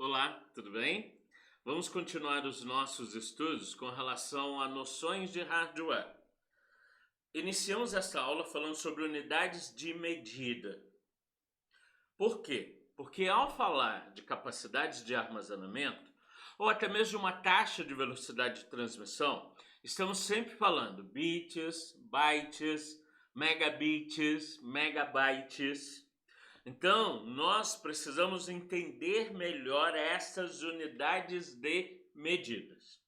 Olá, tudo bem? Vamos continuar os nossos estudos com relação a noções de hardware. Iniciamos esta aula falando sobre unidades de medida. Por quê? Porque ao falar de capacidades de armazenamento, ou até mesmo de uma taxa de velocidade de transmissão, estamos sempre falando bits, bytes, megabits, megabytes. Então, nós precisamos entender melhor essas unidades de medidas.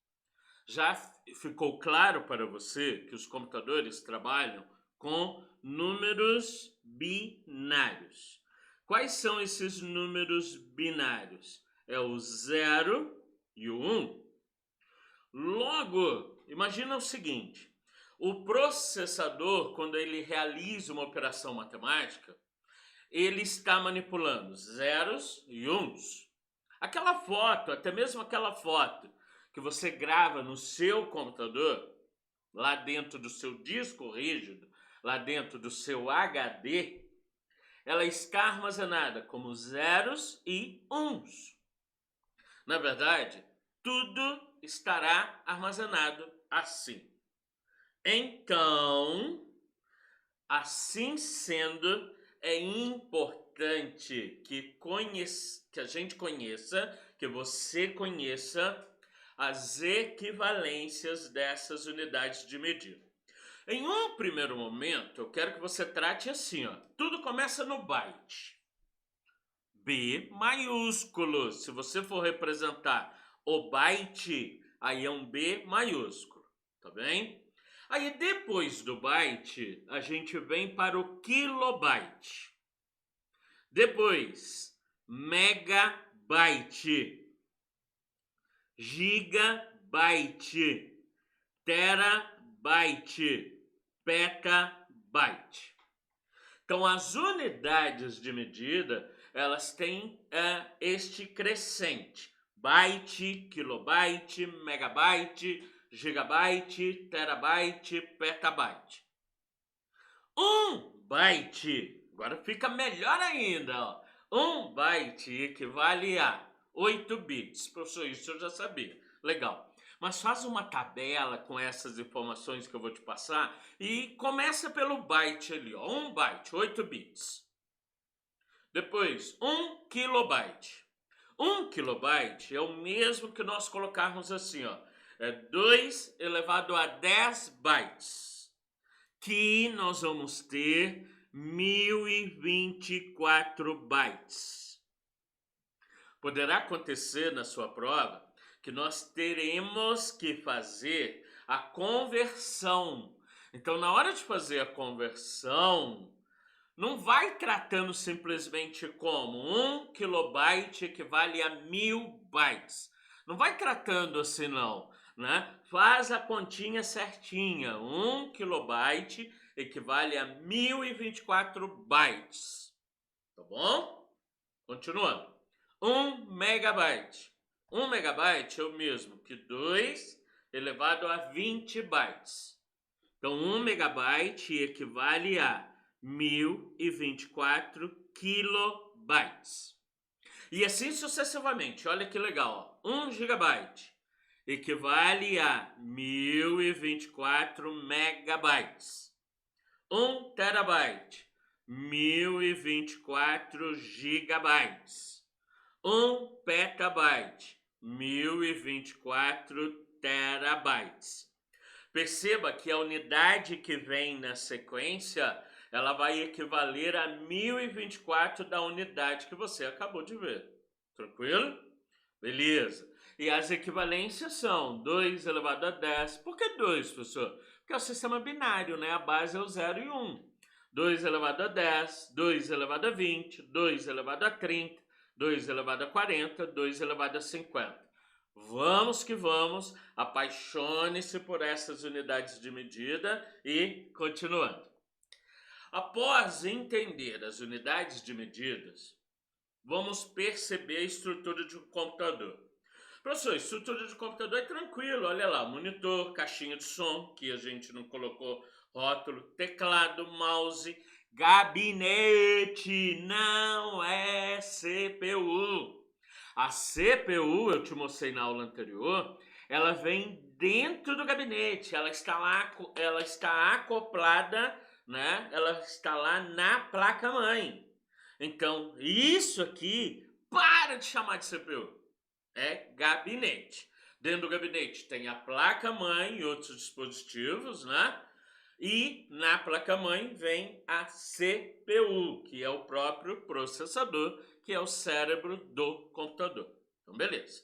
Já ficou claro para você que os computadores trabalham com números binários. Quais são esses números binários? É o 0 e o 1. Logo, imagina o seguinte: o processador, quando ele realiza uma operação matemática, ele está manipulando zeros e uns. Aquela foto, até mesmo aquela foto que você grava no seu computador, lá dentro do seu disco rígido, lá dentro do seu HD, ela está armazenada como zeros e uns. Na verdade, tudo estará armazenado assim. Então, assim sendo, é importante que a gente conheça, que você conheça as equivalências dessas unidades de medida. Em um primeiro momento, eu quero que você trate assim, ó. Tudo começa no byte. B maiúsculo. Se você for representar o byte, aí é um B maiúsculo, tá bem? Aí depois do byte, a gente vem para o kilobyte. Depois, megabyte, gigabyte, terabyte, petabyte. Então, as unidades de medida, elas têm este crescente. Byte, kilobyte, megabyte, gigabyte, terabyte, petabyte. Um byte, agora fica melhor ainda, ó. Um byte equivale a 8 bits. Professor, isso eu já sabia. Legal. Mas faz uma tabela com essas informações que eu vou te passar e começa pelo byte ali, ó. 1 byte, 8 bits. Depois, 1 kilobyte. 1 kilobyte é o mesmo que nós colocarmos assim, ó. É 2 elevado a 10 bytes. Que nós vamos ter 1024 bytes. Poderá acontecer na sua prova que nós teremos que fazer a conversão. Então, na hora de fazer a conversão, não vai tratando simplesmente como 1 kilobyte equivale a 1000 bytes. Não vai tratando assim não, né? Faz a continha certinha. 1 kilobyte equivale a 1024 bytes. Tá bom? Continuando. 1 megabyte. 1 megabyte é o mesmo que 2 elevado a 20 bytes. Então, 1 megabyte equivale a 1024 kilobytes. E assim sucessivamente. Olha que legal. Ó. 1 gigabyte equivale a 1024 megabytes. 1 terabyte, 1024 gigabytes. 1 petabyte, 1024 terabytes. Perceba que a unidade que vem na sequência, ela vai equivaler a 1024 da unidade que você acabou de ver. Tranquilo? Beleza. E as equivalências são 2 elevado a 10. Por que 2, professor? Porque é o sistema binário, né? A base é o 0 e 1. 2 elevado a 10, 2 elevado a 20, 2 elevado a 30, 2 elevado a 40, 2 elevado a 50. Vamos que vamos, apaixone-se por essas unidades de medida e continuando. Após entender as unidades de medidas, vamos perceber a estrutura de um computador. Professor, a estrutura de computador é tranquilo, olha lá, monitor, caixinha de som, que a gente não colocou rótulo, teclado, mouse, gabinete, não é CPU. A CPU, eu te mostrei na aula anterior, ela vem dentro do gabinete, ela está lá, ela está acoplada, né? Ela está lá na placa-mãe. Então, isso aqui, para de chamar de CPU, é gabinete. Dentro do gabinete tem a placa-mãe e outros dispositivos, né? E na placa-mãe vem a CPU, que é o próprio processador, que é o cérebro do computador. Então, beleza.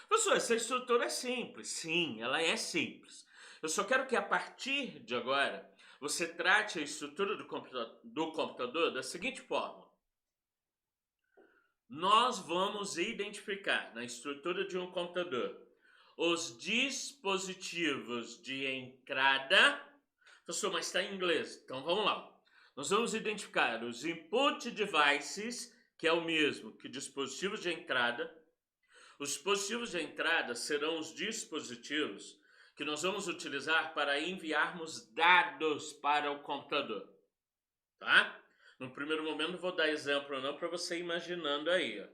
Professor, essa estrutura é simples. Sim, ela é simples. Eu só quero que a partir de agora você trate a estrutura do computador da seguinte forma. Nós vamos identificar na estrutura de um computador os dispositivos de entrada. Professor, mas está em inglês. Então vamos lá. Nós vamos identificar os input devices, que é o mesmo que dispositivos de entrada. Os dispositivos de entrada serão os dispositivos que nós vamos utilizar para enviarmos dados para o computador. Tá? No primeiro momento não vou dar exemplo não para você imaginando aí. Ó.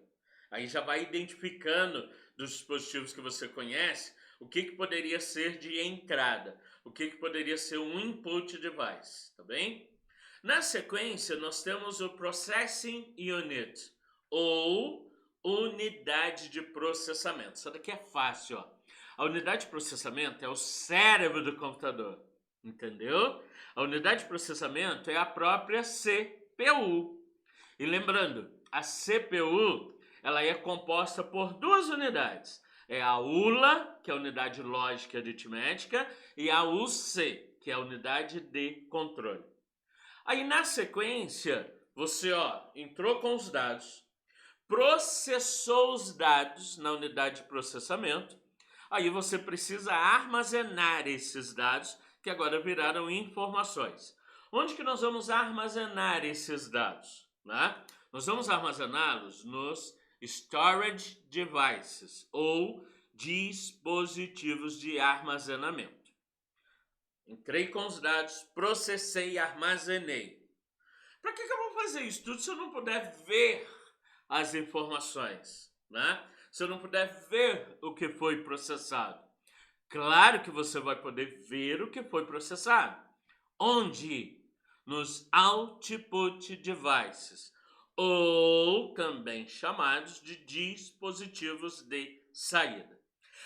Aí já vai identificando dos dispositivos que você conhece o que poderia ser de entrada, o que poderia ser um input device, tá bem? Na sequência, nós temos o Processing Unit, ou unidade de processamento. Isso daqui é fácil, ó. A unidade de processamento é o cérebro do computador, entendeu? A unidade de processamento é a própria CPU. E lembrando, a CPU ela é composta por duas unidades. É a ULA, que é a unidade lógica e aritmética, e a UC, que é a unidade de controle. Aí na sequência, você entrou com os dados, processou os dados na unidade de processamento, aí você precisa armazenar esses dados, que agora viraram informações. Onde que nós vamos armazenar esses dados? Né? Nós vamos armazená-los nos storage devices, ou dispositivos de armazenamento. Entrei com os dados, processei e armazenei. Para que eu vou fazer isso tudo se eu não puder ver as informações, né? Se eu não puder ver o que foi processado? Claro que você vai poder ver o que foi processado. Onde? Nos output devices, ou também chamados de dispositivos de saída.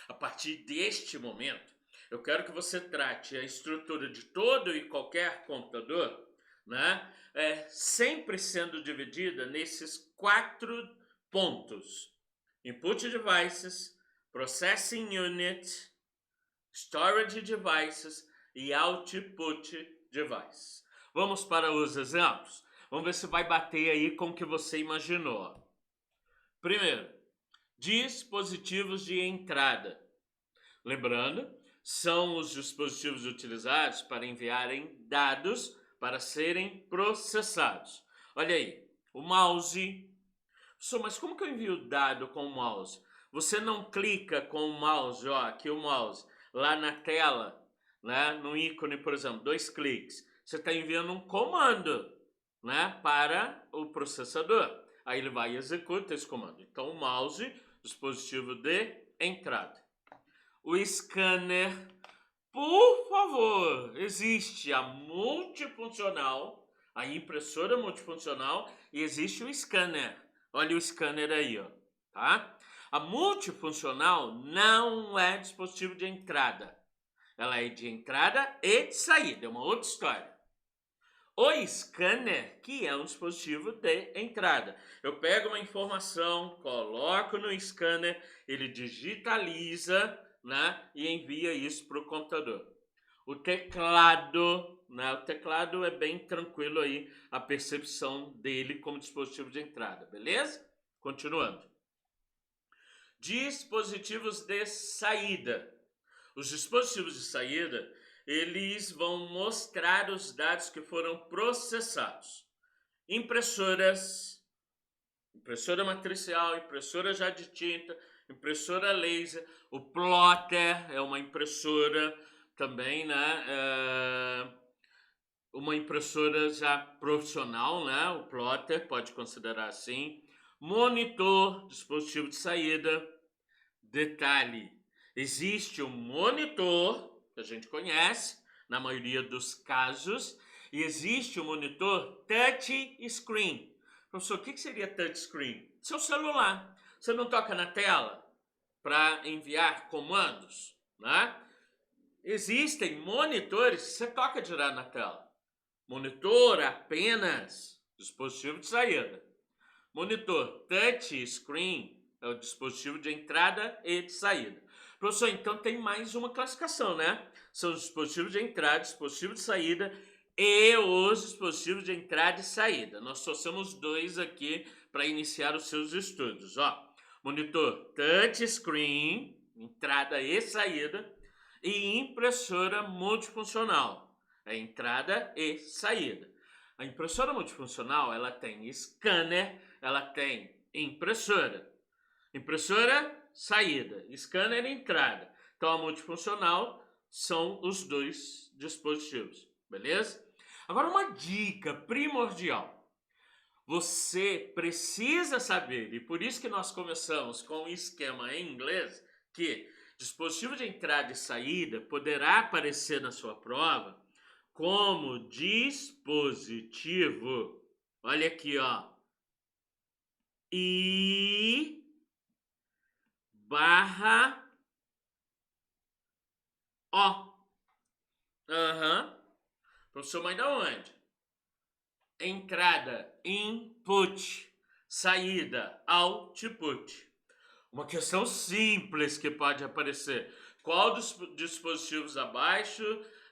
A partir deste momento, eu quero que você trate a estrutura de todo e qualquer computador, né? Sempre sendo dividida nesses 4 pontos: Input Devices, Processing Unit, Storage Devices e Output Device. Vamos para os exemplos? Vamos ver se vai bater aí com o que você imaginou. Primeiro, dispositivos de entrada. Lembrando, são os dispositivos utilizados para enviarem dados para serem processados. Olha aí, o mouse. Mas como que eu envio dado com o mouse? Você não clica com o mouse, aqui o mouse, lá na tela, né, no ícone, por exemplo, 2 cliques. Você está enviando um comando, né, para o processador. Aí ele vai e executa esse comando. Então o mouse, dispositivo de entrada. O scanner, por favor, existe a multifuncional, a impressora multifuncional, e existe o scanner. Olha o scanner aí, tá? A multifuncional não é dispositivo de entrada. Ela é de entrada e de saída, é uma outra história. O scanner, que é um dispositivo de entrada. Eu pego uma informação, coloco no scanner, ele digitaliza, né, e envia isso para o computador. O teclado, né, o teclado é bem tranquilo aí, a percepção dele como dispositivo de entrada, beleza? Continuando. Dispositivos de saída. Os dispositivos de saída, eles vão mostrar os dados que foram processados. Impressoras, impressora matricial, impressora já de tinta, impressora laser, o plotter é uma impressora também, né? Uma impressora já profissional, né? O plotter pode considerar assim. Monitor, dispositivo de saída. Detalhe, existe um monitor, que a gente conhece, na maioria dos casos, e existe o monitor touch screen. Professor, o que seria touch screen? Seu celular. Você não toca na tela para enviar comandos, né? Existem monitores que você toca direto na tela. Monitor apenas, dispositivo de saída. Monitor touch screen é o dispositivo de entrada e de saída. Professor, então tem mais uma classificação, né? São os dispositivos de entrada, dispositivo de saída e os dispositivos de entrada e saída. Nós trouxemos dois aqui para iniciar os seus estudos. Ó, monitor touch screen, entrada e saída, e impressora multifuncional, é entrada e saída. A impressora multifuncional, ela tem scanner, ela tem impressora. Impressora, saída. Scanner, entrada. Então, a multifuncional são os dois dispositivos, beleza? Agora, uma dica primordial. Você precisa saber, e por isso que nós começamos com o esquema em inglês, que dispositivo de entrada e saída poderá aparecer na sua prova como dispositivo. Olha aqui, ó. I barra O. Professor, mas da onde? Entrada, input. Saída, output. Uma questão simples que pode aparecer. Qual dos dispositivos abaixo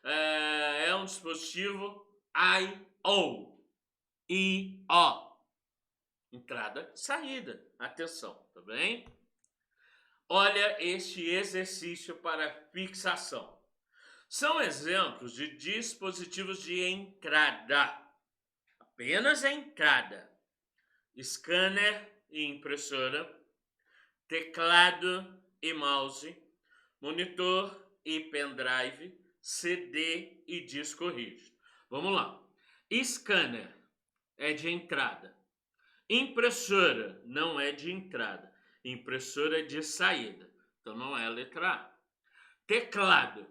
é um dispositivo I/O? I/O. Entrada, saída. Atenção, tá bem? Olha este exercício para fixação. São exemplos de dispositivos de entrada. Apenas a entrada. Scanner e impressora. Teclado e mouse. Monitor e pendrive. CD e disco rígido. Vamos lá. Scanner é de entrada. Impressora não é de entrada. Impressora é de saída. Então não é a letra A. Teclado,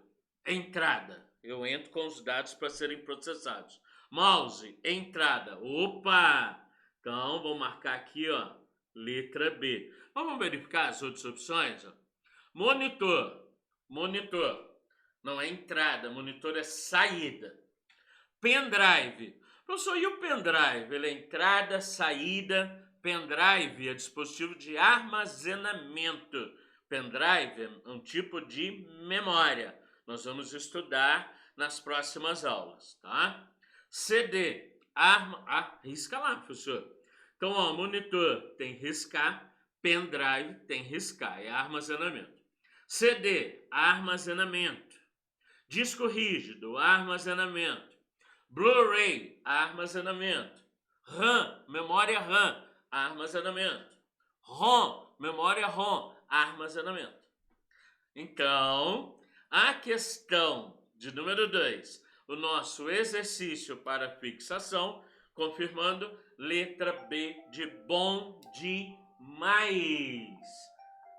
entrada. Eu entro com os dados para serem processados. Mouse, entrada. Opa! Então vou marcar aqui, ó, letra B. Vamos verificar as outras opções, ó. Monitor. Monitor não é entrada, monitor é saída. Pendrive. Professor, e o pendrive? Ele é entrada, saída. Pendrive é dispositivo de armazenamento. Pendrive é um tipo de memória. Nós vamos estudar nas próximas aulas, tá? CD, risca lá, professor. Então, ó, monitor tem riscar, pendrive tem riscar, é armazenamento. CD, armazenamento. Disco rígido, armazenamento. Blu-ray, armazenamento. RAM, memória RAM, armazenamento. ROM, memória ROM, armazenamento. Então, a questão de número 2, o nosso exercício para fixação, confirmando letra B de bom demais.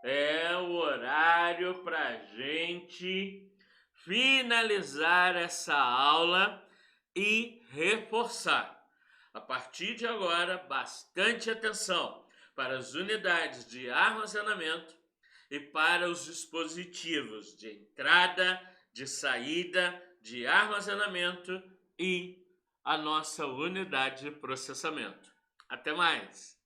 É o horário para gente finalizar essa aula e reforçar. A partir de agora, bastante atenção para as unidades de armazenamento e para os dispositivos de entrada, de saída, de armazenamento e a nossa unidade de processamento. Até mais!